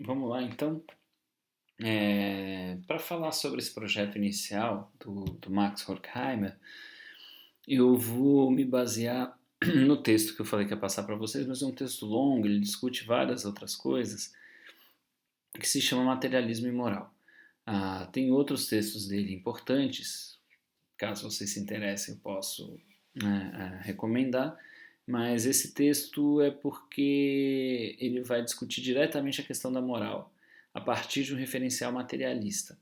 Vamos lá então. Para falar sobre esse projeto inicial do Max Horkheimer, eu vou me basear no texto que eu falei que ia passar para vocês, mas é um texto longo, ele discute várias outras coisas, que se chama Materialismo e Moral. Tem outros textos dele importantes, caso vocês se interessem, eu posso recomendar, mas esse texto é porque ele vai discutir diretamente a questão da moral a partir de um referencial materialista.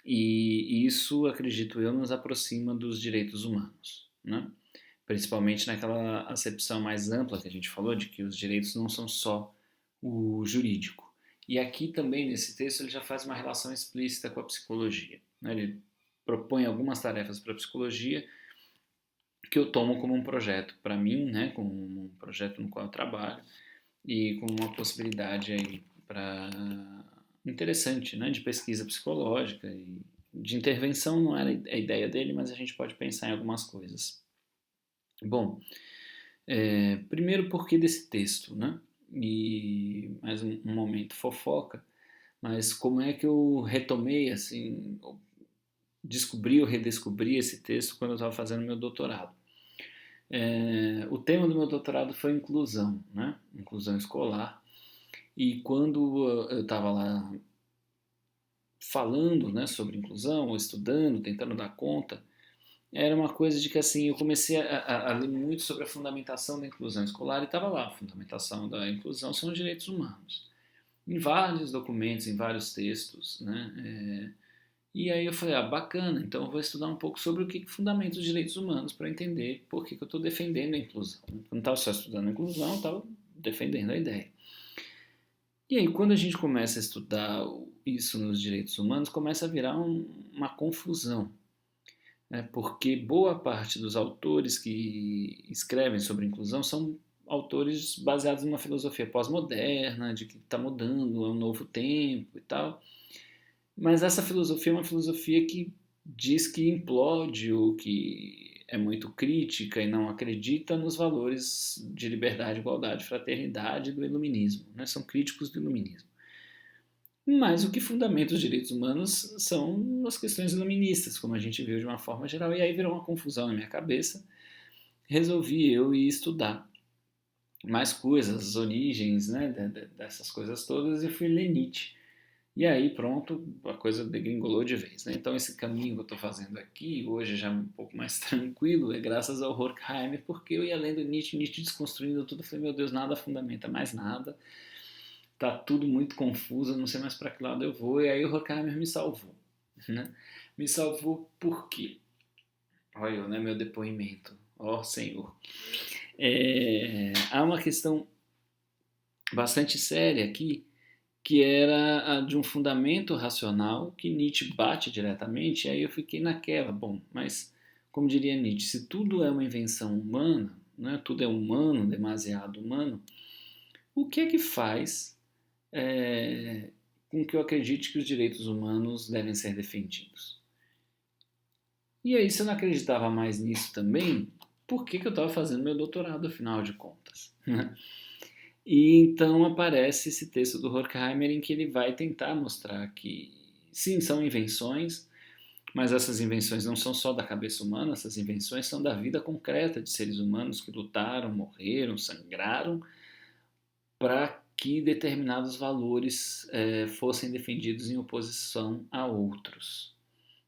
E isso, acredito eu, nos aproxima dos direitos humanos, né? Principalmente naquela acepção mais ampla que a gente falou, de que os direitos não são só o jurídico. E aqui também, nesse texto, ele já faz uma relação explícita com a psicologia, né? Ele propõe algumas tarefas para a psicologia que eu tomo como um projeto para mim, né? Como um projeto no qual eu trabalho e como uma possibilidade aí para interessante, né? De pesquisa psicológica e de intervenção. Não era a ideia dele, mas a gente pode pensar em algumas coisas. Bom, primeiro por que desse texto, né? E mais um momento fofoca, mas como é que eu retomei, assim, descobri ou redescobri esse texto quando eu estava fazendo meu doutorado. O tema do meu doutorado foi inclusão, né? Inclusão escolar. E quando eu estava lá falando, né, sobre inclusão, ou estudando, tentando dar conta, era uma coisa de que assim eu comecei a ler muito sobre a fundamentação da inclusão escolar e estava lá, a fundamentação da inclusão são os direitos humanos, em vários documentos, em vários textos, né? E aí eu falei, bacana, então eu vou estudar um pouco sobre o que fundamenta os direitos humanos para entender por que eu estou defendendo a inclusão. Eu não estava só estudando a inclusão, eu estava defendendo a ideia. E aí, quando a gente começa a estudar isso nos direitos humanos, começa a virar uma confusão, né? Porque boa parte dos autores que escrevem sobre inclusão são autores baseados numa filosofia pós-moderna, de que está mudando, é um novo tempo e tal. Mas essa filosofia é uma filosofia que diz que implode ou que é muito crítica e não acredita nos valores de liberdade, igualdade, fraternidade do iluminismo, né? São críticos do iluminismo. Mas o que fundamenta os direitos humanos são as questões iluministas, como a gente viu de uma forma geral, e aí virou uma confusão na minha cabeça. Resolvi eu ir estudar mais coisas, as origens, né, dessas coisas todas, e fui ler Nietzsche. E aí, pronto, a coisa degringolou de vez, né? Então, esse caminho que eu estou fazendo aqui, hoje já um pouco mais tranquilo, é graças ao Horkheimer, porque eu ia lendo Nietzsche desconstruindo tudo, eu falei, meu Deus, nada fundamenta mais nada, tá tudo muito confuso, eu não sei mais para que lado eu vou, e aí o Horkheimer me salvou, né? Me salvou por quê? Olha, né, meu depoimento, ó Senhor. Há uma questão bastante séria aqui, que era a de um fundamento racional que Nietzsche bate diretamente, e aí eu fiquei naquela, bom, mas como diria Nietzsche, se tudo é uma invenção humana, né, tudo é humano, demasiado humano, o que é que faz com que eu acredite que os direitos humanos devem ser defendidos? E aí, se eu não acreditava mais nisso também, por que eu estava fazendo meu doutorado, afinal de contas? E então aparece esse texto do Horkheimer em que ele vai tentar mostrar que, sim, são invenções, mas essas invenções não são só da cabeça humana, essas invenções são da vida concreta de seres humanos que lutaram, morreram, sangraram para que determinados valores fossem defendidos em oposição a outros,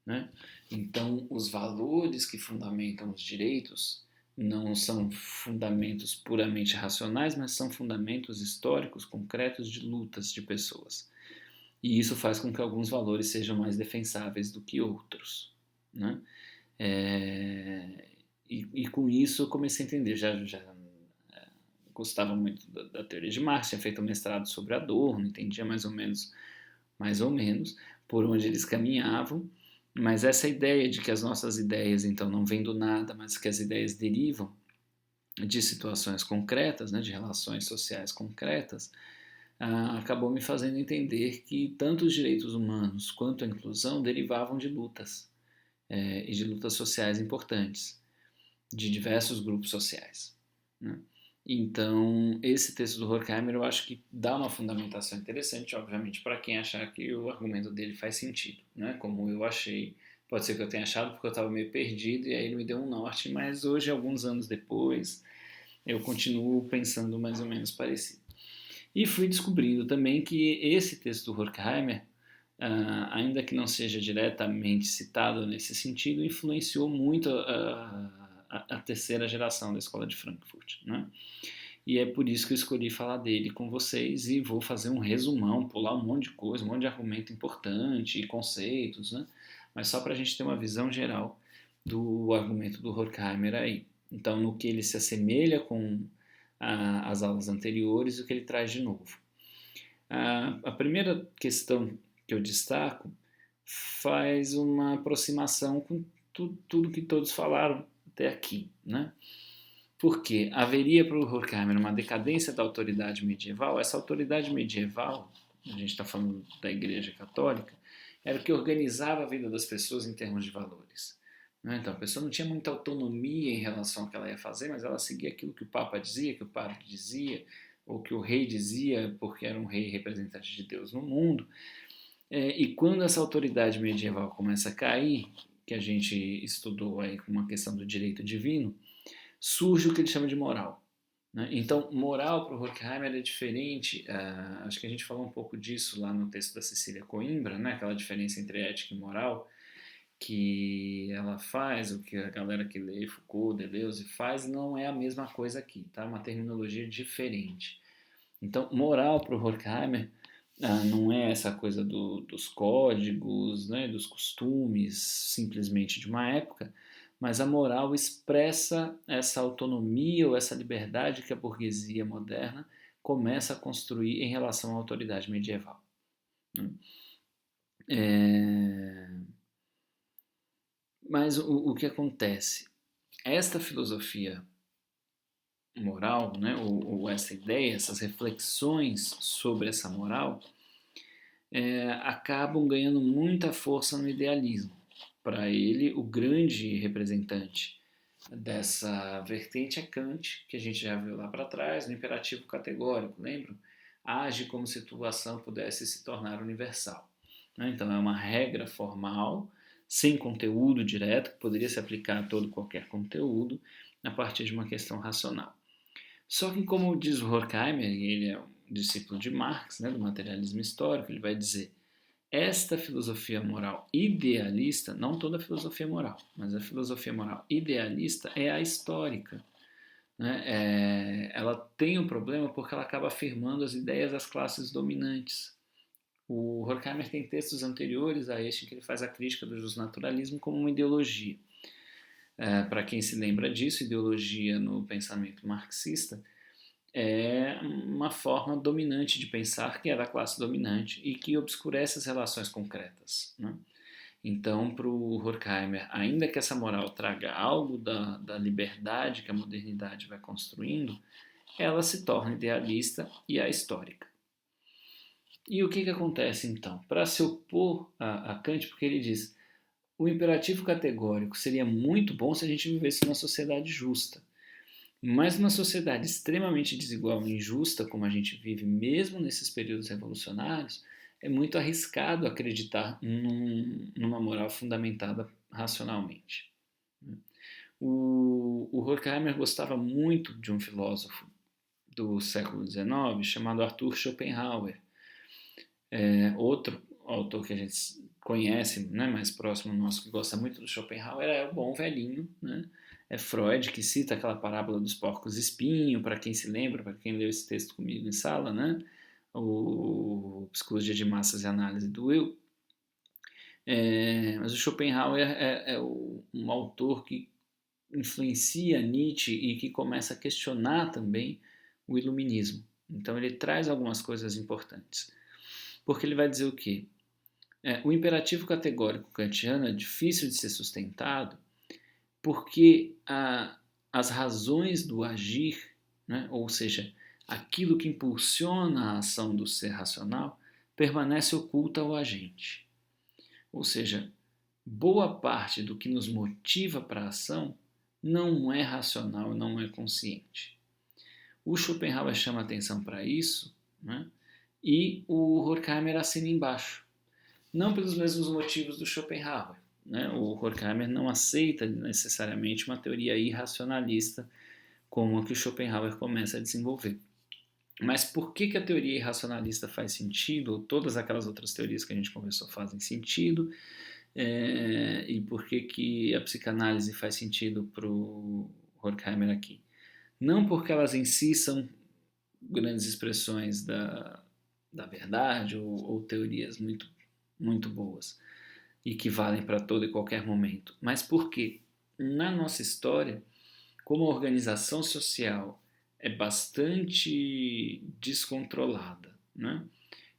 né? Então, os valores que fundamentam os direitos não são fundamentos puramente racionais, mas são fundamentos históricos, concretos de lutas de pessoas. E isso faz com que alguns valores sejam mais defensáveis do que outros, né? E com isso eu comecei a entender, já gostava muito da teoria de Marx, tinha feito um mestrado sobre Adorno, entendia mais ou menos, por onde eles caminhavam, mas essa ideia de que as nossas ideias, então, não vêm do nada, mas que as ideias derivam de situações concretas, né, de relações sociais concretas, acabou me fazendo entender que tanto os direitos humanos quanto a inclusão derivavam de lutas, e de lutas sociais importantes, de diversos grupos sociais, né? Então, esse texto do Horkheimer eu acho que dá uma fundamentação interessante, obviamente, para quem achar que o argumento dele faz sentido, né? Como eu achei. Pode ser que eu tenha achado porque eu estava meio perdido e aí ele me deu um norte, mas hoje, alguns anos depois, eu continuo pensando mais ou menos parecido. E fui descobrindo também que esse texto do Horkheimer, ainda que não seja diretamente citado nesse sentido, influenciou muito a terceira geração da Escola de Frankfurt, né? E é por isso que eu escolhi falar dele com vocês e vou fazer um resumão, pular um monte de coisa, um monte de argumento importante e conceitos, né? Mas só para a gente ter uma visão geral do argumento do Horkheimer aí. Então, no que ele se assemelha com as aulas anteriores e o que ele traz de novo. A primeira questão que eu destaco faz uma aproximação com tudo que todos falaram até aqui, né? Porque haveria para o Horkheimer uma decadência da autoridade medieval. Essa autoridade medieval, a gente está falando da Igreja Católica, era o que organizava a vida das pessoas em termos de valores. Né? Então a pessoa não tinha muita autonomia em relação ao que ela ia fazer, mas ela seguia aquilo que o Papa dizia, que o Padre dizia, ou que o rei dizia, porque era um rei representante de Deus no mundo. E quando essa autoridade medieval começa a cair, que a gente estudou aí com uma questão do direito divino, surge o que ele chama de moral. Né? Então, moral para o Horkheimer é diferente, acho que a gente falou um pouco disso lá no texto da Cecília Coimbra, né? Aquela diferença entre ética e moral, que ela faz, o que a galera que lê Foucault, Deleuze faz, não é a mesma coisa aqui, tá? Uma terminologia diferente. Então, moral para o Horkheimer não é essa coisa dos códigos, né, dos costumes, simplesmente de uma época, mas a moral expressa essa autonomia ou essa liberdade que a burguesia moderna começa a construir em relação à autoridade medieval. Mas o que acontece? Esta filosofia moral, né, ou essa ideia, essas reflexões sobre essa moral, acabam ganhando muita força no idealismo. Para ele, o grande representante dessa vertente é Kant, que a gente já viu lá para trás, no imperativo categórico, lembram? Age como se tua ação pudesse se tornar universal. Então é uma regra formal, sem conteúdo direto, que poderia se aplicar a todo qualquer conteúdo, a partir de uma questão racional. Só que, como diz o Horkheimer, e ele é um discípulo de Marx, né, do materialismo histórico, ele vai dizer: esta filosofia moral idealista, não toda filosofia moral, mas a filosofia moral idealista é a histórica. Né? Ela tem um problema porque ela acaba afirmando as ideias das classes dominantes. O Horkheimer tem textos anteriores a este em que ele faz a crítica do justnaturalismo como uma ideologia. Para quem se lembra disso, ideologia no pensamento marxista é uma forma dominante de pensar que é da classe dominante e que obscurece as relações concretas. Né? Então, para o Horkheimer, ainda que essa moral traga algo da liberdade que a modernidade vai construindo, ela se torna idealista e ahistórica. E o que acontece então? Para se opor a Kant, porque ele diz: o imperativo categórico seria muito bom se a gente vivesse numa sociedade justa. Mas numa sociedade extremamente desigual e injusta, como a gente vive mesmo nesses períodos revolucionários, é muito arriscado acreditar numa moral fundamentada racionalmente. O Horkheimer gostava muito de um filósofo do século XIX chamado Arthur Schopenhauer. Outro autor que a gente conhece, né, mais próximo nosso, que gosta muito do Schopenhauer, é o bom velhinho, né? É Freud que cita aquela parábola dos porcos espinho, para quem se lembra, para quem leu esse texto comigo em sala, né? O Psicologia de Massas e Análise do Eu. Mas o Schopenhauer um autor que influencia Nietzsche e que começa a questionar também o iluminismo. Então ele traz algumas coisas importantes. Porque ele vai dizer o quê? O imperativo categórico kantiano é difícil de ser sustentado porque as razões do agir, né, ou seja, aquilo que impulsiona a ação do ser racional, permanece oculta ao agente. Ou seja, boa parte do que nos motiva para a ação não é racional, não é consciente. O Schopenhauer chama atenção para isso, né? E o Horkheimer assina embaixo. Não pelos mesmos motivos do Schopenhauer, né? O Horkheimer não aceita necessariamente uma teoria irracionalista como a que o Schopenhauer começa a desenvolver. Mas por que a teoria irracionalista faz sentido, ou todas aquelas outras teorias que a gente conversou fazem sentido, e por que a psicanálise faz sentido para o Horkheimer aqui? Não porque elas em si são grandes expressões da verdade ou teorias muito, muito boas e que valem para todo e qualquer momento, mas porque na nossa história, como a organização social é bastante descontrolada, né?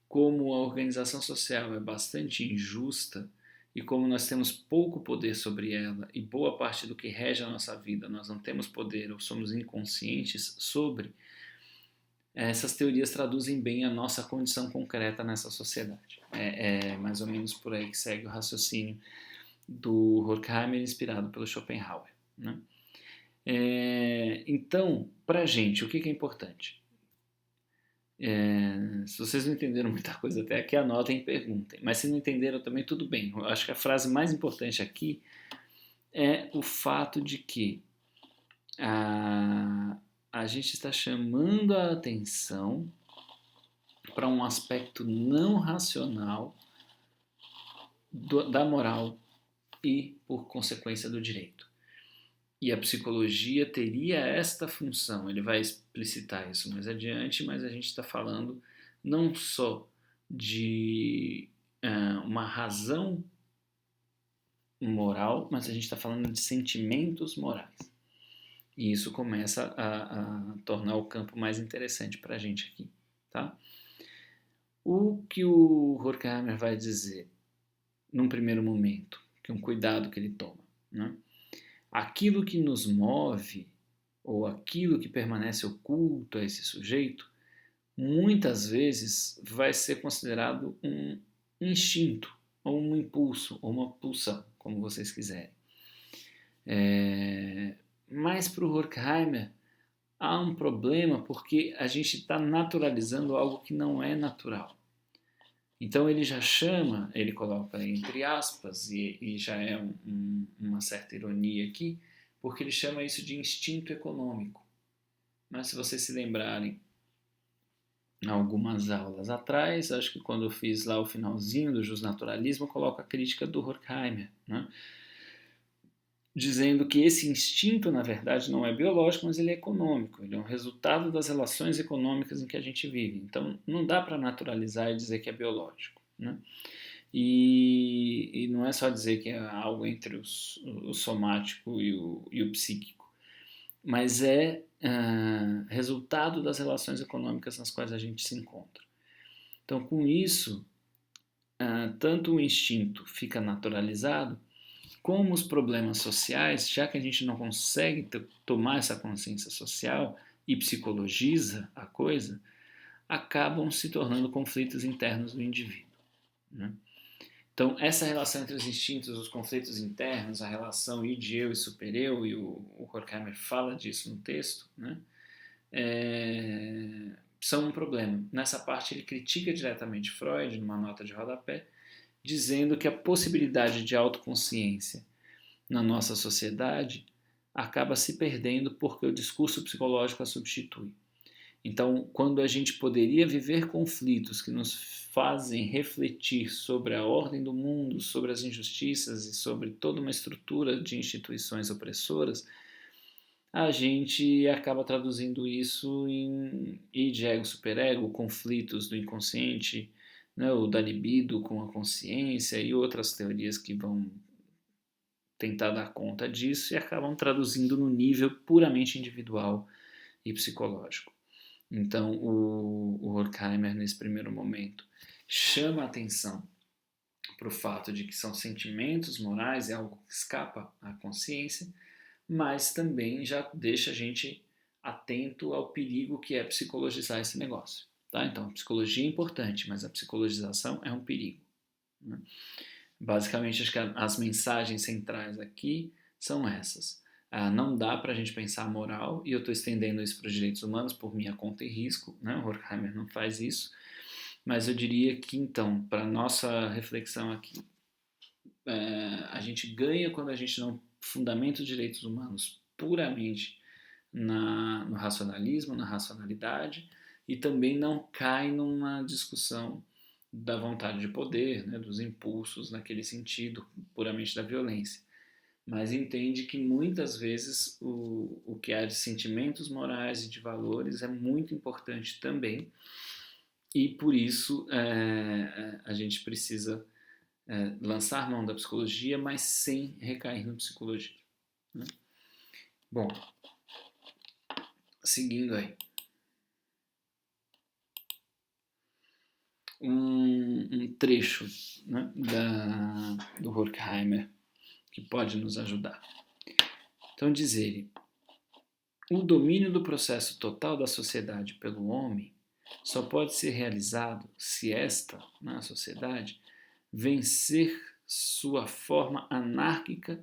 Como a organização social é bastante injusta e como nós temos pouco poder sobre ela e boa parte do que rege a nossa vida nós não temos poder ou somos inconscientes sobre, essas teorias traduzem bem a nossa condição concreta nessa sociedade. É mais ou menos por aí que segue o raciocínio do Horkheimer inspirado pelo Schopenhauer, né? Então, para a gente, o que é importante? Se vocês não entenderam muita coisa até aqui, anotem e perguntem. Mas se não entenderam também, tudo bem. Eu acho que a frase mais importante aqui é o fato de que a gente está chamando a atenção para um aspecto não racional da moral e, por consequência, do direito. E a psicologia teria esta função, ele vai explicitar isso mais adiante, mas a gente está falando não só de uma razão moral, mas a gente está falando de sentimentos morais. E isso começa a tornar o campo mais interessante para a gente aqui, tá? O que o Horkheimer vai dizer, num primeiro momento, que é um cuidado que ele toma, né? Aquilo que nos move, ou aquilo que permanece oculto a esse sujeito, muitas vezes vai ser considerado um instinto, ou um impulso, ou uma pulsão, como vocês quiserem. Mas para o Horkheimer há um problema porque a gente está naturalizando algo que não é natural. Então ele já chama, ele coloca entre aspas, e já é uma certa ironia aqui, porque ele chama isso de instinto econômico. Mas se vocês se lembrarem, algumas aulas atrás, acho que quando eu fiz lá o finalzinho do Justnaturalismo, eu coloco a crítica do Horkheimer, né? Dizendo que esse instinto, na verdade, não é biológico, mas ele é econômico. Ele é um resultado das relações econômicas em que a gente vive. Então, não dá para naturalizar e dizer que é biológico, né? E não é só dizer que é algo entre o somático e o psíquico, mas é resultado das relações econômicas nas quais a gente se encontra. Então, com isso, tanto o instinto fica naturalizado, como os problemas sociais, já que a gente não consegue tomar essa consciência social e psicologiza a coisa, acabam se tornando conflitos internos do indivíduo, né? Então, essa relação entre os instintos, os conflitos internos, a relação id-eu e super-eu, e o Horkheimer fala disso no texto, né? São um problema. Nessa parte, ele critica diretamente Freud, numa nota de rodapé, dizendo que a possibilidade de autoconsciência na nossa sociedade acaba se perdendo porque o discurso psicológico a substitui. Então, quando a gente poderia viver conflitos que nos fazem refletir sobre a ordem do mundo, sobre as injustiças e sobre toda uma estrutura de instituições opressoras, a gente acaba traduzindo isso em id, ego, superego, conflitos do inconsciente, né, o da libido com a consciência e outras teorias que vão tentar dar conta disso e acabam traduzindo no nível puramente individual e psicológico. Então, o Horkheimer, nesse primeiro momento, chama a atenção para o fato de que são sentimentos morais, é algo que escapa à consciência, mas também já deixa a gente atento ao perigo que é psicologizar esse negócio. Tá? Então, a psicologia é importante, mas a psicologização é um perigo, né? Basicamente, acho que as mensagens centrais aqui são essas. Não dá para a gente pensar moral, e eu estou estendendo isso para os direitos humanos por minha conta e risco, né? O Horkheimer não faz isso, mas eu diria que, então, para nossa reflexão aqui, a gente ganha quando a gente não fundamenta os direitos humanos puramente no racionalismo, na racionalidade, e também não cai numa discussão da vontade de poder, né, dos impulsos naquele sentido, puramente da violência. Mas entende que muitas vezes o que há de sentimentos morais e de valores é muito importante também, e por isso a gente precisa lançar mão da psicologia, mas sem recair no psicologia. Né? Bom, seguindo aí. Um trecho, né, do Horkheimer que pode nos ajudar. Então diz ele, o domínio do processo total da sociedade pelo homem só pode ser realizado se esta, na sociedade, vencer sua forma anárquica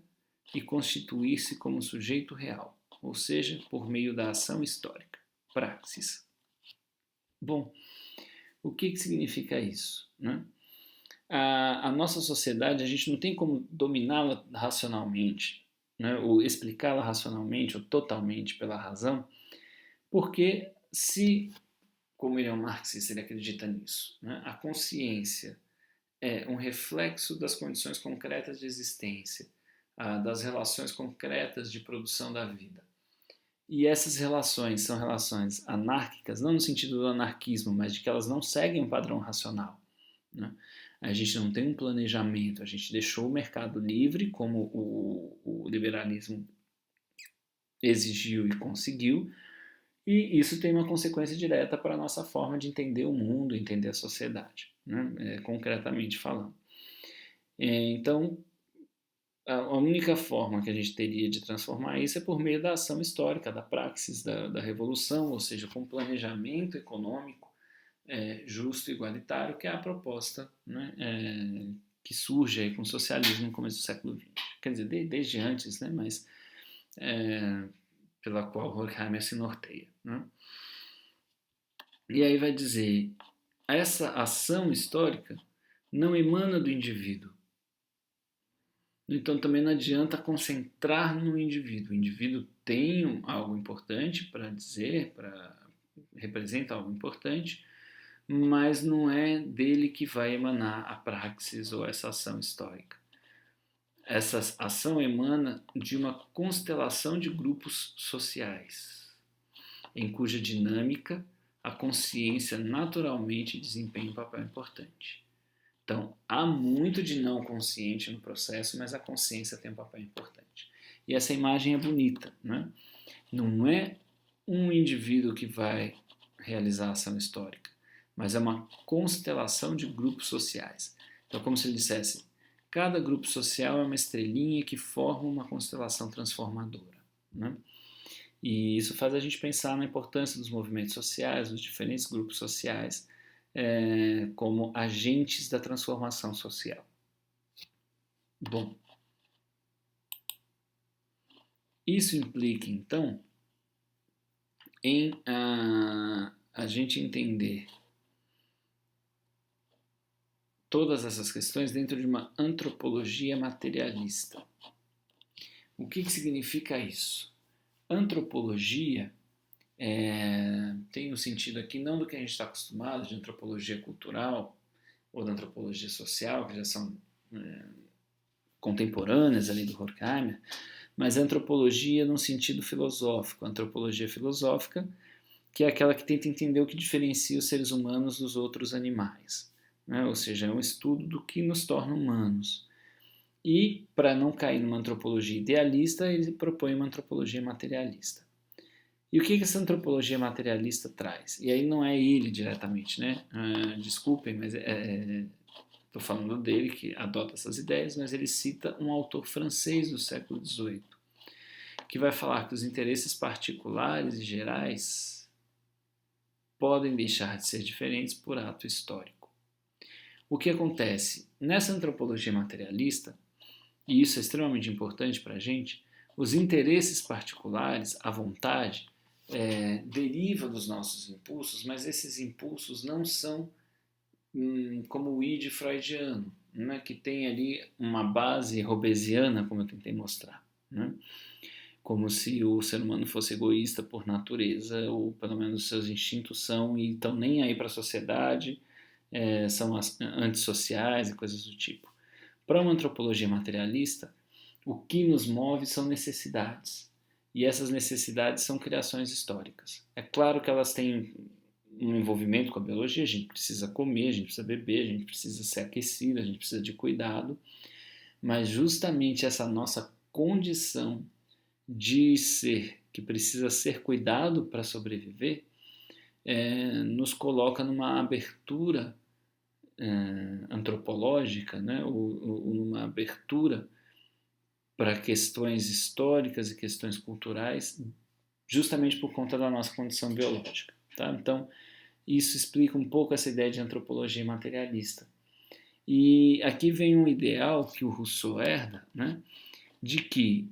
e constituir-se como sujeito real, ou seja, por meio da ação histórica, praxis. Bom, o que significa isso? Né? A nossa sociedade, a gente não tem como dominá-la racionalmente, né? Ou explicá-la racionalmente ou totalmente pela razão, porque se, como ele é um marxista, ele acredita nisso, né? A consciência é um reflexo das condições concretas de existência, das relações concretas de produção da vida. E essas relações são relações anárquicas, não no sentido do anarquismo, mas de que elas não seguem um padrão racional. Né? A gente não tem um planejamento, a gente deixou o mercado livre, como o liberalismo exigiu e conseguiu, e isso tem uma consequência direta para a nossa forma de entender o mundo, entender a sociedade, né? Concretamente falando. Então, a única forma que a gente teria de transformar isso é por meio da ação histórica, da praxis, da revolução, ou seja, com planejamento econômico justo e igualitário, que é a proposta, né, que surge aí com o socialismo no começo do século XX. Quer dizer, desde antes, né, mas pela qual Horkheimer se norteia. Né? E aí vai dizer, essa ação histórica não emana do indivíduo. Então também não adianta concentrar no indivíduo. O indivíduo tem algo importante para dizer, representa algo importante, mas não é dele que vai emanar a praxis ou essa ação histórica. Essa ação emana de uma constelação de grupos sociais, em cuja dinâmica a consciência naturalmente desempenha um papel importante. Então, há muito de não consciente no processo, mas a consciência tem um papel importante. E essa imagem é bonita, né? Não é um indivíduo que vai realizar a ação histórica, mas é uma constelação de grupos sociais. Então, como se ele dissesse, cada grupo social é uma estrelinha que forma uma constelação transformadora. Né? E isso faz a gente pensar na importância dos movimentos sociais, dos diferentes grupos sociais, como agentes da transformação social. Bom, isso implica, então, em a gente entender todas essas questões dentro de uma antropologia materialista. O que significa isso? Antropologia tem um sentido aqui não do que a gente está acostumado, de antropologia cultural ou da antropologia social, que já são contemporâneas ali do Horkheimer, mas antropologia num sentido filosófico, antropologia filosófica, que é aquela que tenta entender o que diferencia os seres humanos dos outros animais, né? Ou seja, é um estudo do que nos torna humanos. E, para não cair numa antropologia idealista, ele propõe uma antropologia materialista. E o que essa antropologia materialista traz? E aí não é ele diretamente, né? Desculpem, mas estou falando dele, que adota essas ideias, mas ele cita um autor francês do século XVIII, que vai falar que os interesses particulares e gerais podem deixar de ser diferentes por ato histórico. O que acontece? Nessa antropologia materialista, e isso é extremamente importante para a gente, Os interesses particulares, a vontade, deriva dos nossos impulsos, mas esses impulsos não são como o id freudiano, né, que tem ali uma base hobbesiana, como eu tentei mostrar, né? Como se o ser humano fosse egoísta por natureza, ou pelo menos seus instintos são, e estão nem aí para a sociedade, são antissociais e coisas do tipo. Para uma antropologia materialista, o que nos move são necessidades. E essas necessidades são criações históricas. É claro que elas têm um envolvimento com a biologia, a gente precisa comer, a gente precisa beber, a gente precisa ser aquecido, a gente precisa de cuidado, mas justamente essa nossa condição de ser, que precisa ser cuidado para sobreviver, nos coloca numa abertura antropológica, né, ou numa abertura para questões históricas e questões culturais, justamente por conta da nossa condição biológica. Tá? Então, isso explica um pouco essa ideia de antropologia materialista. E aqui vem um ideal que o Rousseau herda, né, de que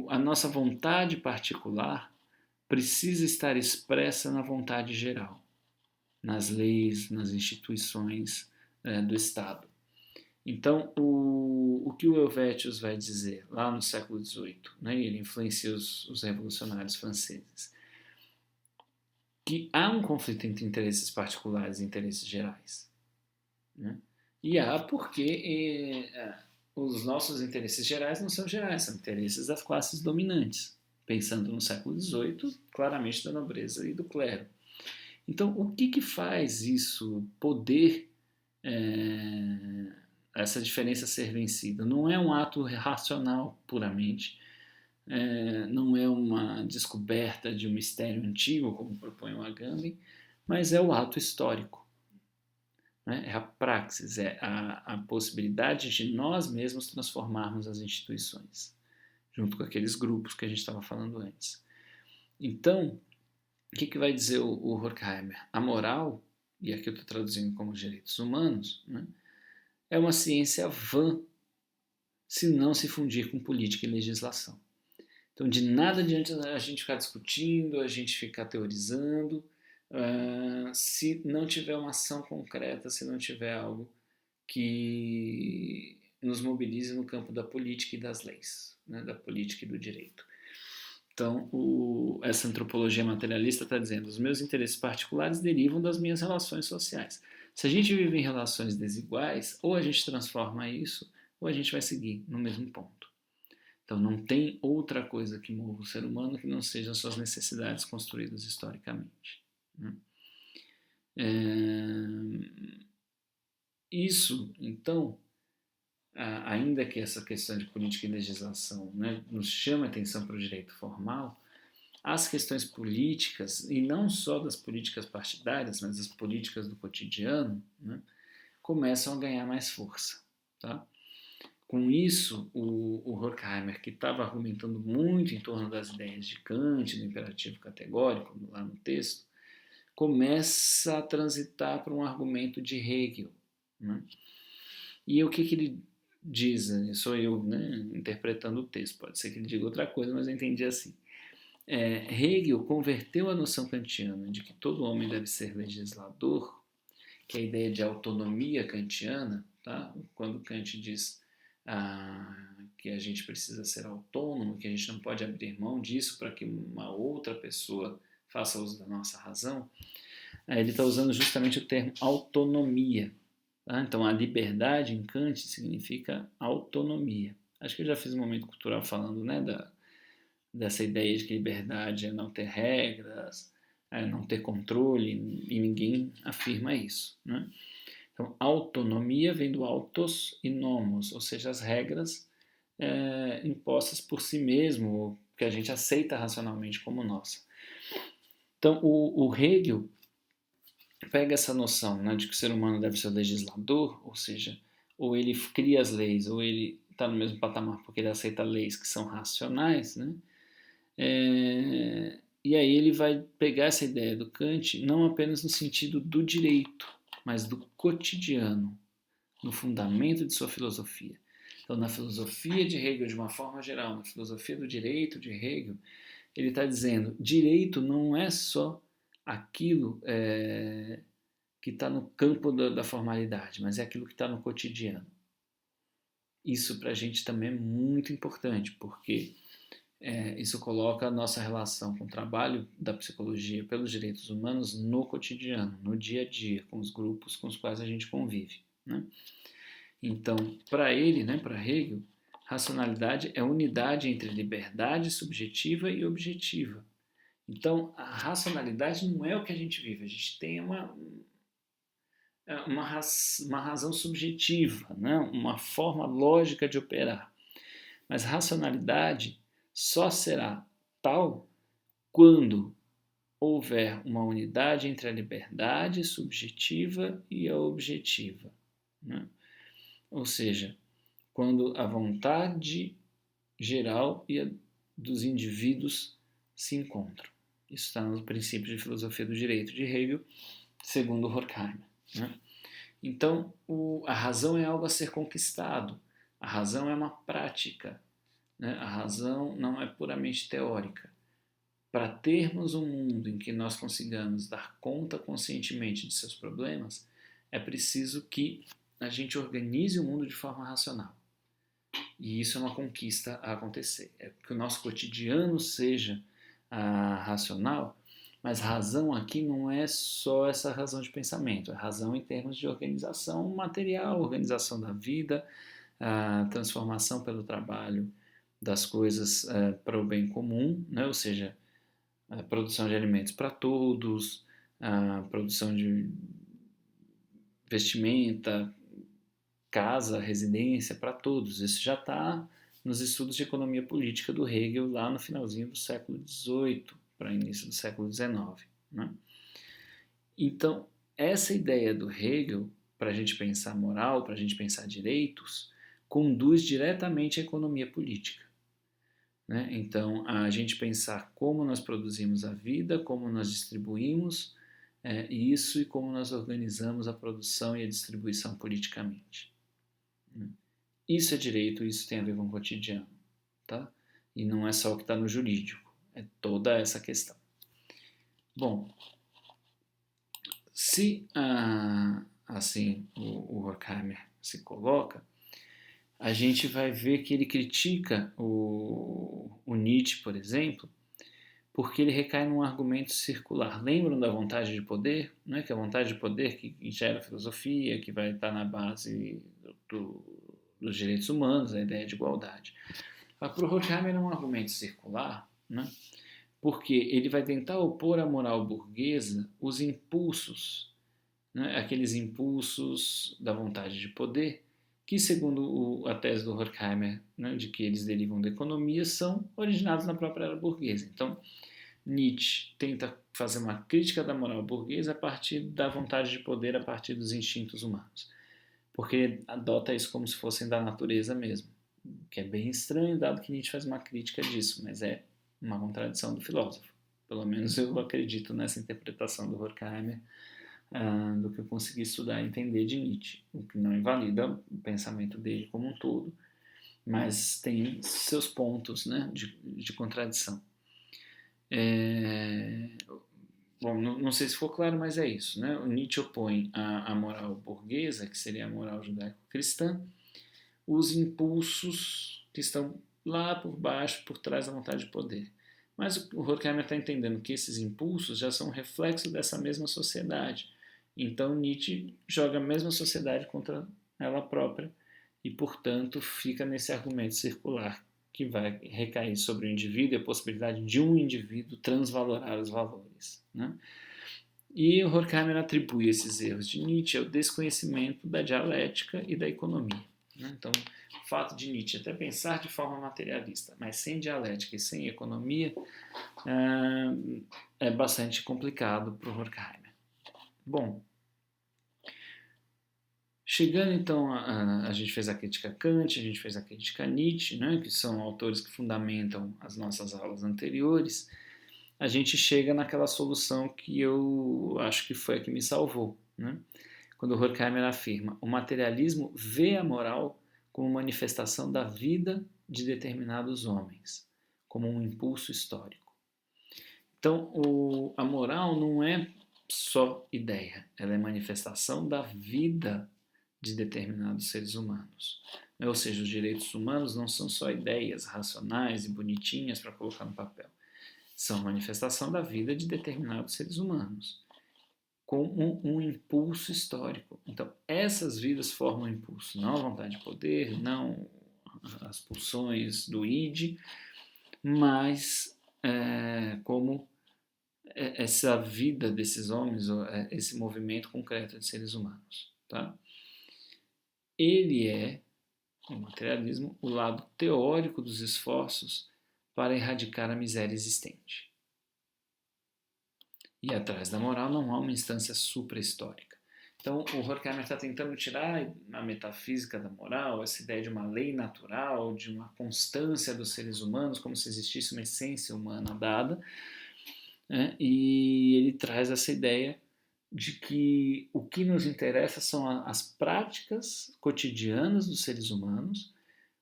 a nossa vontade particular precisa estar expressa na vontade geral, nas leis, nas instituições do Estado. Então, o que o Helvétius vai dizer lá no século XVIII, né, ele influencia os revolucionários franceses, que há um conflito entre interesses particulares e interesses gerais. Né? E há porque os nossos interesses gerais não são gerais, são interesses das classes dominantes. Pensando no século XVIII, claramente da nobreza e do clero. Então, o que faz isso poder, essa diferença ser vencida? Não é um ato racional puramente, não é uma descoberta de um mistério antigo, como propõe o Agamben, mas é o ato histórico. Né? É a praxis, é a possibilidade de nós mesmos transformarmos as instituições, junto com aqueles grupos que a gente estava falando antes. Então, o que vai dizer o Horkheimer? A moral, e aqui eu estou traduzindo como direitos humanos, né, é uma ciência vã se não se fundir com política e legislação. Então, de nada adianta a gente ficar discutindo, a gente ficar teorizando, se não tiver uma ação concreta, se não tiver algo que nos mobilize no campo da política e das leis, né, da política e do direito. Então, essa antropologia materialista está dizendo: os meus interesses particulares derivam das minhas relações sociais. Se a gente vive em relações desiguais, ou a gente transforma isso, ou a gente vai seguir no mesmo ponto. Então, não tem outra coisa que mova o ser humano que não sejam suas necessidades construídas historicamente. Né? Isso, então, ainda que essa questão de política e legislação, né, nos chame a atenção para o direito formal, as questões políticas, e não só das políticas partidárias, mas das políticas do cotidiano, né, começam a ganhar mais força. Tá? Com isso, o Horkheimer, que estava argumentando muito em torno das ideias de Kant, do imperativo categórico, lá no texto, começa a transitar para um argumento de Hegel. Né? E o que ele diz, sou eu, né, interpretando o texto, pode ser que ele diga outra coisa, mas eu entendi assim. Hegel converteu a noção kantiana de que todo homem deve ser legislador, que é a ideia de autonomia kantiana, tá? Quando Kant diz que a gente precisa ser autônomo, que a gente não pode abrir mão disso para que uma outra pessoa faça uso da nossa razão, ele está usando justamente o termo autonomia. Tá? Então, a liberdade em Kant significa autonomia. Acho que eu já fiz um momento cultural falando, né, dessa ideia de que liberdade é não ter regras, é não ter controle, e ninguém afirma isso. Né? Então, autonomia vem do autos e nomos, ou seja, as regras impostas por si mesmo, que a gente aceita racionalmente como nossa. Então, o Hegel pega essa noção, né, de que o ser humano deve ser legislador, ou seja, ou ele cria as leis, ou ele está no mesmo patamar porque ele aceita leis que são racionais, né? E aí ele vai pegar essa ideia do Kant não apenas no sentido do direito, mas do cotidiano, no fundamento de sua filosofia. Então, na filosofia de Hegel, de uma forma geral, na filosofia do direito de Hegel, ele está dizendo, direito não é só aquilo que está no campo da formalidade, mas é aquilo que está no cotidiano. Isso para a gente também é muito importante, porque isso coloca a nossa relação com o trabalho da psicologia pelos direitos humanos no cotidiano, no dia a dia, com os grupos com os quais a gente convive, né? Então, para ele, né, para Hegel, racionalidade é a unidade entre liberdade subjetiva e objetiva. Então, a racionalidade não é o que a gente vive, a gente tem uma razão subjetiva, né? Uma forma lógica de operar. Mas racionalidade só será tal quando houver uma unidade entre a liberdade subjetiva e a objetiva, né? Ou seja, quando a vontade geral e a dos indivíduos se encontram. Isso está nos princípios de filosofia do direito de Hegel, segundo Horkheimer, né? Então, a razão é algo a ser conquistado, a razão é uma prática, né? A razão não é puramente teórica. Para termos um mundo em que nós consigamos dar conta conscientemente de seus problemas, é preciso que a gente organize o mundo de forma racional. E isso é uma conquista a acontecer. É que o nosso cotidiano seja racional, mas razão aqui não é só essa razão de pensamento, é razão em termos de organização material, organização da vida, a transformação pelo trabalho das coisas para o bem comum, né? Ou seja, a produção de alimentos para todos, a produção de vestimenta, casa, residência para todos. Isso já está nos estudos de economia política do Hegel lá no finalzinho do século XVIII para início do século XIX, né? Então, essa ideia do Hegel, para a gente pensar moral, para a gente pensar direitos, conduz diretamente à economia política, né? Então, a gente pensar como nós produzimos a vida, como nós distribuímos isso e como nós organizamos a produção e a distribuição politicamente. Isso é direito, isso tem a ver com o cotidiano, tá? E não é só o que está no jurídico, é toda essa questão. Bom, se assim o Horkheimer se coloca, a gente vai ver que ele critica o Nietzsche, por exemplo, porque ele recai num argumento circular. Lembram da vontade de poder? Né? Que é a vontade de poder que gera filosofia, que vai estar na base dos direitos humanos, a ideia de igualdade. Para o Horkheimer é um argumento circular, né? Porque ele vai tentar opor à moral burguesa os impulsos, né? Aqueles impulsos da vontade de poder, que, segundo a tese do Horkheimer, né, de que eles derivam da economia, são originados na própria era burguesa. Então, Nietzsche tenta fazer uma crítica da moral burguesa a partir da vontade de poder, a partir dos instintos humanos, porque ele adota isso como se fossem da natureza mesmo, que é bem estranho, dado que Nietzsche faz uma crítica disso, mas é uma contradição do filósofo. Pelo menos eu acredito nessa interpretação do Horkheimer, do que eu consegui estudar e entender de Nietzsche, o que não invalida o pensamento dele como um todo, mas tem seus pontos, né, de contradição. Bom, não sei se ficou claro, mas é isso, né? O Nietzsche opõe à moral burguesa, que seria a moral judaico-cristã, os impulsos que estão lá por baixo, por trás da vontade de poder. Mas o Horkheimer está entendendo que esses impulsos já são reflexo dessa mesma sociedade. Então Nietzsche joga a mesma sociedade contra ela própria e, portanto, fica nesse argumento circular que vai recair sobre o indivíduo e a possibilidade de um indivíduo transvalorar os valores, né? E o Horkheimer atribui esses erros de Nietzsche ao desconhecimento da dialética e da economia, né? Então, o fato de Nietzsche até pensar de forma materialista, mas sem dialética e sem economia, é bastante complicado para o Horkheimer. Bom, chegando então, a gente fez a crítica a Kant, a gente fez a crítica a Nietzsche, né, que são autores que fundamentam as nossas aulas anteriores, a gente chega naquela solução que eu acho que foi a que me salvou, né? Quando o Horkheimer afirma: o materialismo vê a moral como manifestação da vida de determinados homens, como um impulso histórico. Então, a moral não é só ideia, ela é manifestação da vida de determinados seres humanos. Ou seja, os direitos humanos não são só ideias racionais e bonitinhas para colocar no papel. São manifestação da vida de determinados seres humanos, com um impulso histórico. Então, essas vidas formam um impulso, não a vontade de poder, não as pulsões do id, mas como essa vida desses homens, esse movimento concreto de seres humanos. Tá? Ele é, o materialismo, o lado teórico dos esforços para erradicar a miséria existente. E atrás da moral não há uma instância supra-histórica. Então, o Horkheimer está tentando tirar a metafísica da moral, essa ideia de uma lei natural, de uma constância dos seres humanos, como se existisse uma essência humana dada, né? E ele traz essa ideia de que o que nos interessa são as práticas cotidianas dos seres humanos,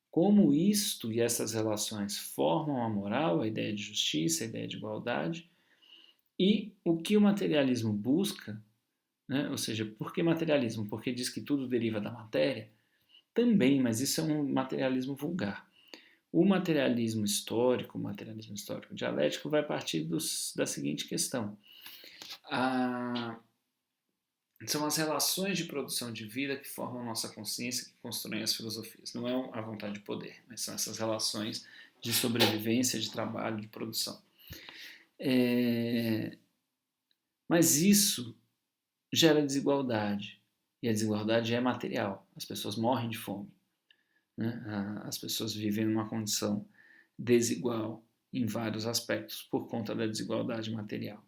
como isto e essas relações formam a moral, a ideia de justiça, a ideia de igualdade, e o que o materialismo busca, né? Ou seja, por que materialismo? Porque diz que tudo deriva da matéria? Também, mas isso é um materialismo vulgar. O materialismo histórico dialético, vai partir da seguinte questão. São as relações de produção de vida que formam a nossa consciência, que constroem as filosofias. Não é a vontade de poder, mas são essas relações de sobrevivência, de trabalho, de produção. Mas isso gera desigualdade, e a desigualdade é material. As pessoas morrem de fome, né? As pessoas vivem numa condição desigual em vários aspectos por conta da desigualdade material.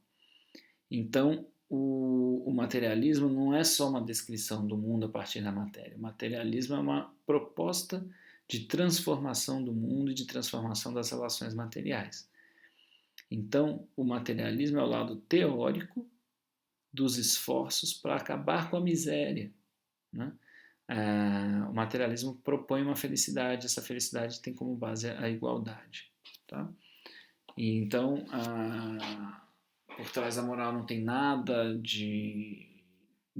Então, o materialismo não é só uma descrição do mundo a partir da matéria. O materialismo é uma proposta de transformação do mundo e de transformação das relações materiais. Então, o materialismo é o lado teórico dos esforços para acabar com a miséria, né? O materialismo propõe uma felicidade, essa felicidade tem como base a igualdade. Tá? E então, por trás da moral não tem nada de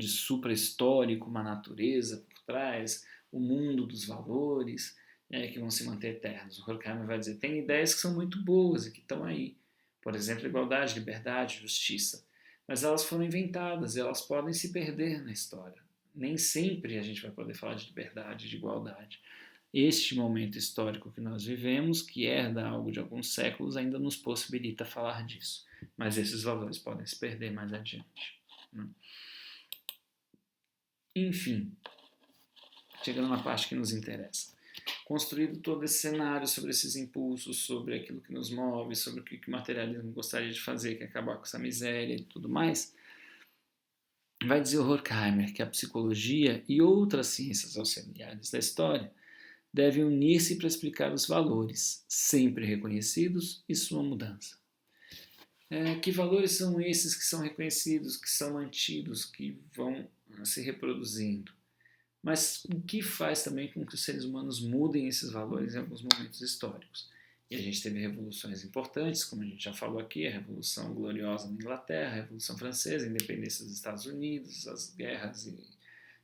supra-histórico, uma natureza por trás, o mundo dos valores que vão se manter eternos. O Horkheimer vai dizer, tem ideias que são muito boas e que estão aí. Por exemplo, igualdade, liberdade, justiça. Mas elas foram inventadas e elas podem se perder na história. Nem sempre a gente vai poder falar de liberdade, de igualdade. Este momento histórico que nós vivemos, que herda algo de alguns séculos, ainda nos possibilita falar disso. Mas esses valores podem se perder mais adiante, né? Enfim, chegando na parte que nos interessa. Construído todo esse cenário sobre esses impulsos, sobre aquilo que nos move, sobre o que o materialismo gostaria de fazer, que é acabar com essa miséria e tudo mais, vai dizer o Horkheimer que a psicologia e outras ciências auxiliares da história devem unir-se para explicar os valores, sempre reconhecidos, e sua mudança. Que valores são esses que são reconhecidos, que são mantidos, que vão se reproduzindo? Mas o que faz também com que os seres humanos mudem esses valores em alguns momentos históricos? E a gente teve revoluções importantes, como a gente já falou aqui, a Revolução Gloriosa na Inglaterra, a Revolução Francesa, a independência dos Estados Unidos, as guerras e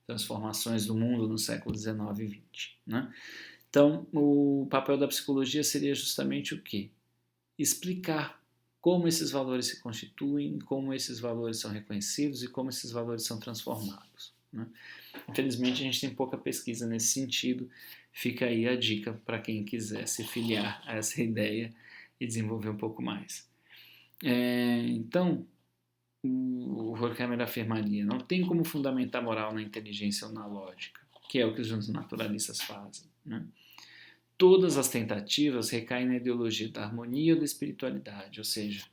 transformações do mundo no século XIX e XX, né? Então, o papel da psicologia seria justamente o quê? Explicar como esses valores se constituem, como esses valores são reconhecidos e como esses valores são transformados, né? Infelizmente, a gente tem pouca pesquisa nesse sentido. Fica aí a dica para quem quiser se filiar a essa ideia e desenvolver um pouco mais. Então, o Horkheimer afirmaria, não tem como fundamentar a moral na inteligência ou na lógica, que é o que os naturalistas fazem, né? Todas as tentativas recaem na ideologia da harmonia ou da espiritualidade, ou seja,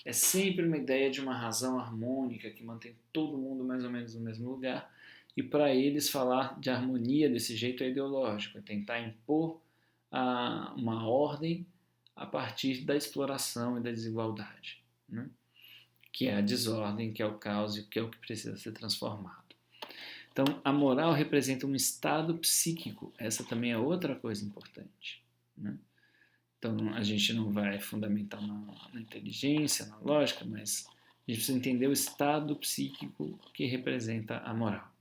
é sempre uma ideia de uma razão harmônica que mantém todo mundo mais ou menos no mesmo lugar, e para eles falar de harmonia desse jeito é ideológico, é tentar impor uma ordem a partir da exploração e da desigualdade, né? Que é a desordem, que é o caos e que é o que precisa ser transformado. Então, a moral representa um estado psíquico. Essa também é outra coisa importante, né? Então, a gente não vai fundamentar na inteligência, na lógica, mas a gente precisa entender o estado psíquico que representa a moral.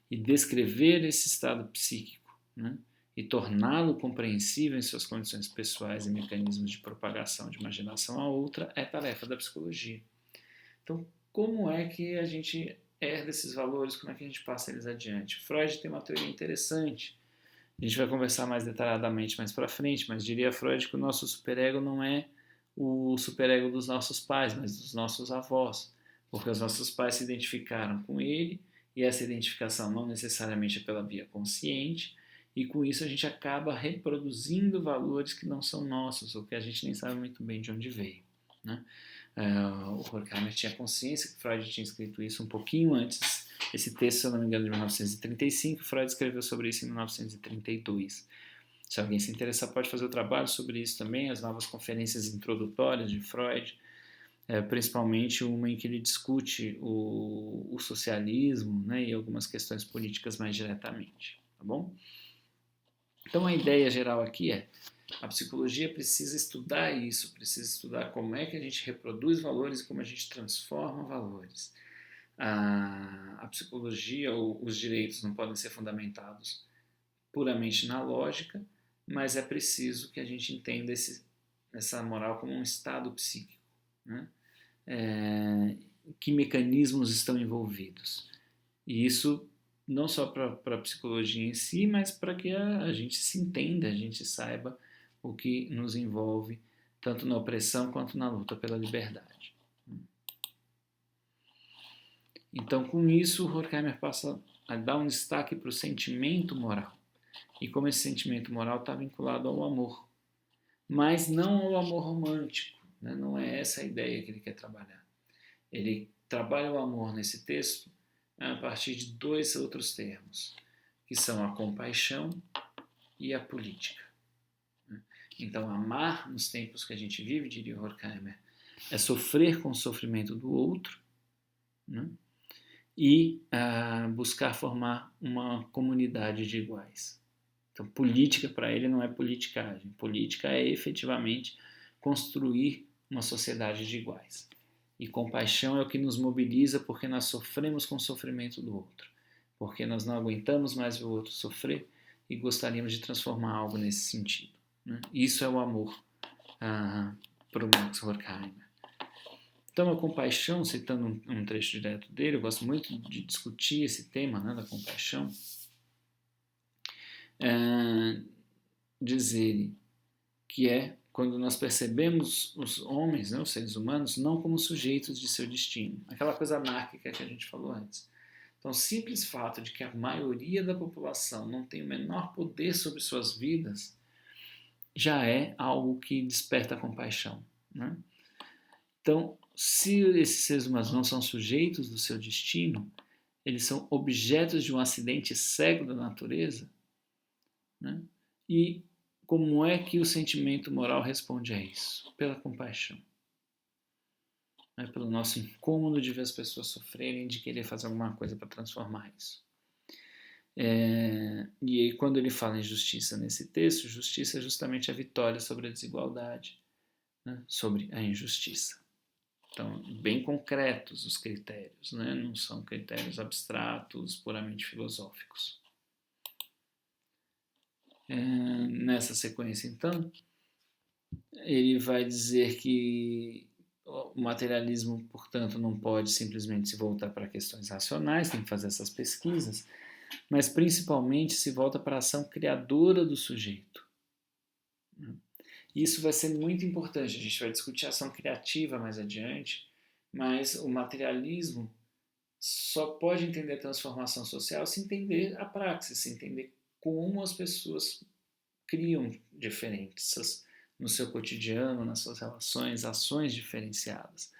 E descrever esse estado psíquico, né? E torná-lo compreensível em suas condições pessoais e mecanismos de propagação de uma geração a outra é tarefa da psicologia. Então, como é que a gente herda esses valores, como é que a gente passa eles adiante? Freud tem uma teoria interessante, a gente vai conversar mais detalhadamente mais para frente, mas diria Freud que o nosso superego não é o superego dos nossos pais, mas dos nossos avós, porque os nossos pais se identificaram com ele, e essa identificação não necessariamente é pela via consciente, e com isso a gente acaba reproduzindo valores que não são nossos, ou que a gente nem sabe muito bem de onde veio, né? O Horkheimer tinha consciência que Freud tinha escrito isso um pouquinho antes. Esse texto, se eu não me engano, de 1935, Freud escreveu sobre isso em 1932. Se alguém se interessar, pode fazer o trabalho sobre isso também, as novas conferências introdutórias de Freud, principalmente uma em que ele discute o socialismo, né, e algumas questões políticas mais diretamente, tá bom? Então a ideia geral aqui é: a psicologia precisa estudar isso, precisa estudar como é que a gente reproduz valores e como a gente transforma valores. A psicologia ou os direitos não podem ser fundamentados puramente na lógica, mas é preciso que a gente entenda essa moral como um estado psíquico, né? Que mecanismos estão envolvidos. E isso não só para a psicologia em si, mas para que a gente se entenda, a gente saiba o que nos envolve tanto na opressão quanto na luta pela liberdade. Então, com isso, Horkheimer passa a dar um destaque para o sentimento moral. E como esse sentimento moral está vinculado ao amor. Mas não ao amor romântico, né? Não é essa a ideia que ele quer trabalhar. Ele trabalha o amor nesse texto a partir de dois outros termos, que são a compaixão e a política. Então, amar nos tempos que a gente vive, diria Horkheimer, é sofrer com o sofrimento do outro, né? E buscar formar uma comunidade de iguais. Então, política para ele não é politicagem. Política é efetivamente construir uma sociedade de iguais. E compaixão é o que nos mobiliza porque nós sofremos com o sofrimento do outro. Porque nós não aguentamos mais ver o outro sofrer e gostaríamos de transformar algo nesse sentido, né? Isso é o amor para o Max Horkheimer. Então, a compaixão, citando um trecho direto dele, eu gosto muito de discutir esse tema, né, da compaixão. Diz ele que é quando nós percebemos os homens, né, os seres humanos, não como sujeitos de seu destino. Aquela coisa anárquica que a gente falou antes. Então, o simples fato de que a maioria da população não tem o menor poder sobre suas vidas já é algo que desperta compaixão, né? Então, se esses seres humanos não são sujeitos do seu destino, eles são objetos de um acidente cego da natureza, né? E como é que o sentimento moral responde a isso? Pela compaixão. Pelo nosso incômodo de ver as pessoas sofrerem, de querer fazer alguma coisa para transformar isso. E aí, quando ele fala em justiça nesse texto, justiça é justamente a vitória sobre a desigualdade, né? Sobre a injustiça. Então, bem concretos os critérios, né? Não são critérios abstratos, puramente filosóficos. Nessa sequência, então, ele vai dizer que o materialismo, portanto, não pode simplesmente se voltar para questões racionais, tem que fazer essas pesquisas, mas principalmente se volta para a ação criadora do sujeito. Isso vai ser muito importante, a gente vai discutir a ação criativa mais adiante, mas o materialismo só pode entender a transformação social se entender a praxis, se entender como as pessoas criam diferenças no seu cotidiano, nas suas relações, ações diferenciadas,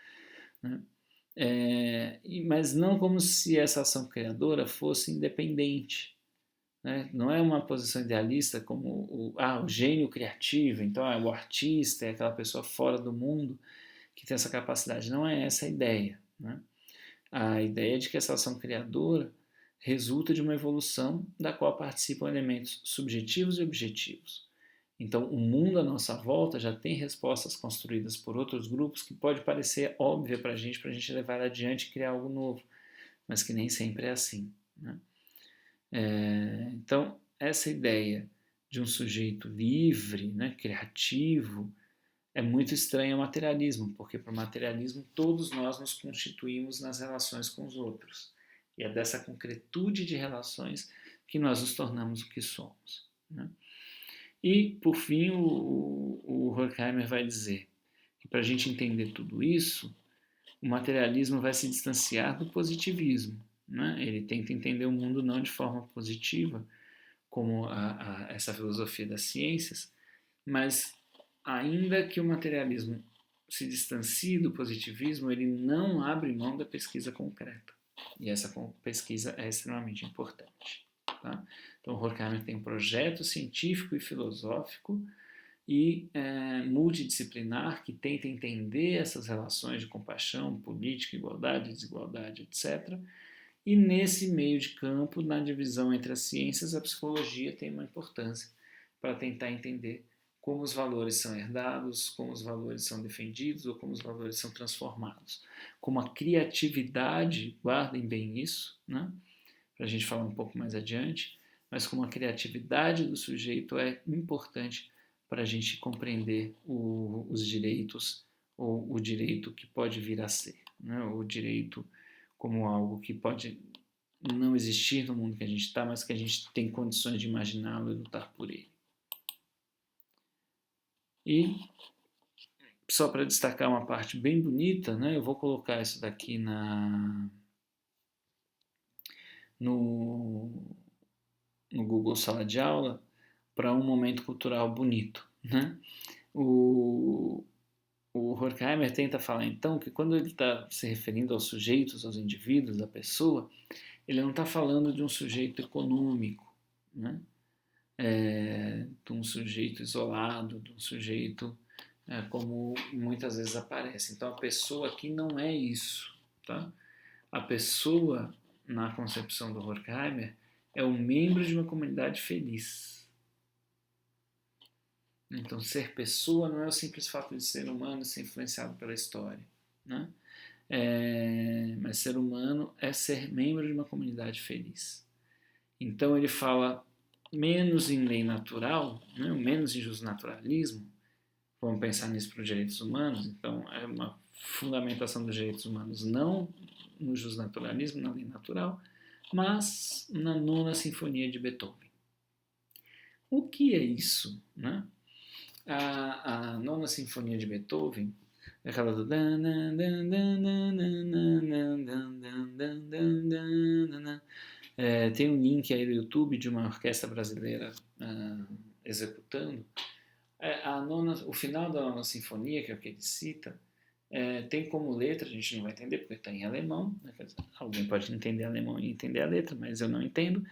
né? Mas não como se essa ação criadora fosse independente, né? Não é uma posição idealista como o gênio criativo, então o artista é aquela pessoa fora do mundo que tem essa capacidade. Não é essa a ideia, né? A ideia é de que essa ação criadora resulta de uma evolução da qual participam elementos subjetivos e objetivos. Então, o mundo à nossa volta já tem respostas construídas por outros grupos que pode parecer óbvia para a gente levar adiante e criar algo novo, mas que nem sempre é assim, né? Então, essa ideia de um sujeito livre, né, criativo, é muito estranha ao materialismo, porque para o materialismo todos nós nos constituímos nas relações com os outros. E é dessa concretude de relações que nós nos tornamos o que somos, né? E, por fim, o Horkheimer vai dizer que para a gente entender tudo isso, o materialismo vai se distanciar do positivismo, né? Ele tenta entender o mundo não de forma positiva, como essa filosofia das ciências, mas ainda que o materialismo se distancie do positivismo, ele não abre mão da pesquisa concreta. E essa pesquisa é extremamente importante. Tá? Então, Horkheimer tem um projeto científico e filosófico e multidisciplinar que tenta entender essas relações de compaixão, política, igualdade, desigualdade, etc. E nesse meio de campo, na divisão entre as ciências, a psicologia tem uma importância para tentar entender como os valores são herdados, como os valores são defendidos ou como os valores são transformados. Como a criatividade, guardem bem isso, né? Para a gente falar um pouco mais adiante, mas como a criatividade do sujeito é importante para a gente compreender os direitos ou o direito que pode vir a ser, né? O direito como algo que pode não existir no mundo que a gente está, mas que a gente tem condições de imaginá-lo e lutar por ele. E só para destacar uma parte bem bonita, né, eu vou colocar isso daqui no Google Sala de Aula para um momento cultural bonito, né? O Horkheimer tenta falar então que quando ele está se referindo aos sujeitos, aos indivíduos, à pessoa, ele não está falando de um sujeito econômico, né? De um sujeito isolado, de um sujeito como muitas vezes aparece. Então a pessoa aqui não é isso, tá? A pessoa, na concepção do Horkheimer, é um membro de uma comunidade feliz. Então ser pessoa não é o simples fato de ser humano e ser influenciado pela história, né? Mas ser humano é ser membro de uma comunidade feliz. Então ele fala menos em lei natural, né, menos em justnaturalismo. Vamos pensar nisso para os direitos humanos. Então é uma fundamentação dos direitos humanos não no justnaturalismo, na lei natural, mas na Nona Sinfonia de Beethoven. O que é isso, né? A Nona Sinfonia de Beethoven, aquela do tem um link aí do YouTube de uma orquestra brasileira executando. O final da Nona Sinfonia, que é o que ele cita, tem como letra, a gente não vai entender porque está em alemão, né? Alguém pode entender alemão e entender a letra, mas eu não entendo.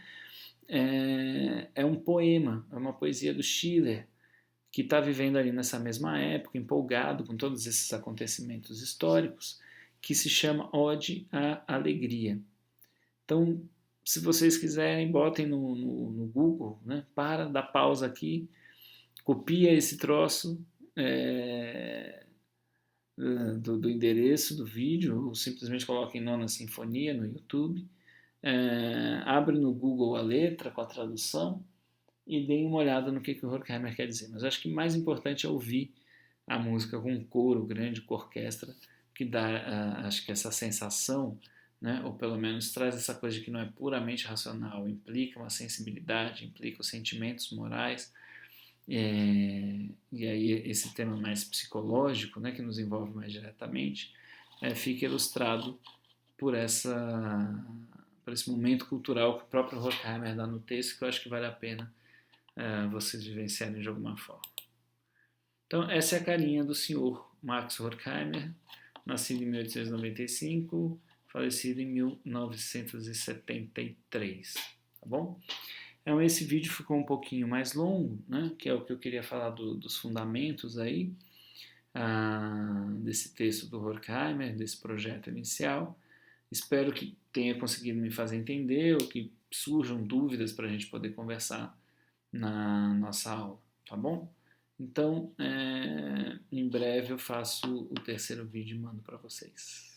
É um poema, é uma poesia do Schiller, que está vivendo ali nessa mesma época, empolgado com todos esses acontecimentos históricos, que se chama Ode à Alegria. Então, se vocês quiserem, botem no Google, né? Dá pausa aqui, copia esse troço do endereço do vídeo, ou simplesmente coloquem Nona Sinfonia no YouTube, abre no Google a letra com a tradução e deem uma olhada no que o Horkheimer quer dizer. Mas acho que mais importante é ouvir a música com um coro grande, com orquestra, que dá, acho que essa sensação, né, ou pelo menos traz essa coisa de que não é puramente racional, implica uma sensibilidade, implica os sentimentos morais, e aí esse tema mais psicológico, né, que nos envolve mais diretamente, fica ilustrado por esse momento cultural que o próprio Horkheimer dá no texto, que eu acho que vale a pena vocês vivenciarem de alguma forma. Então, essa é a carinha do senhor Max Horkheimer, nascido em 1895, falecido em 1973, tá bom? Então, esse vídeo ficou um pouquinho mais longo, né, que é o que eu queria falar dos fundamentos aí, desse texto do Horkheimer, desse projeto inicial, Espero que tenha conseguido me fazer entender ou que surjam dúvidas para a gente poder conversar na nossa aula, tá bom? Então, em breve eu faço o terceiro vídeo e mando para vocês.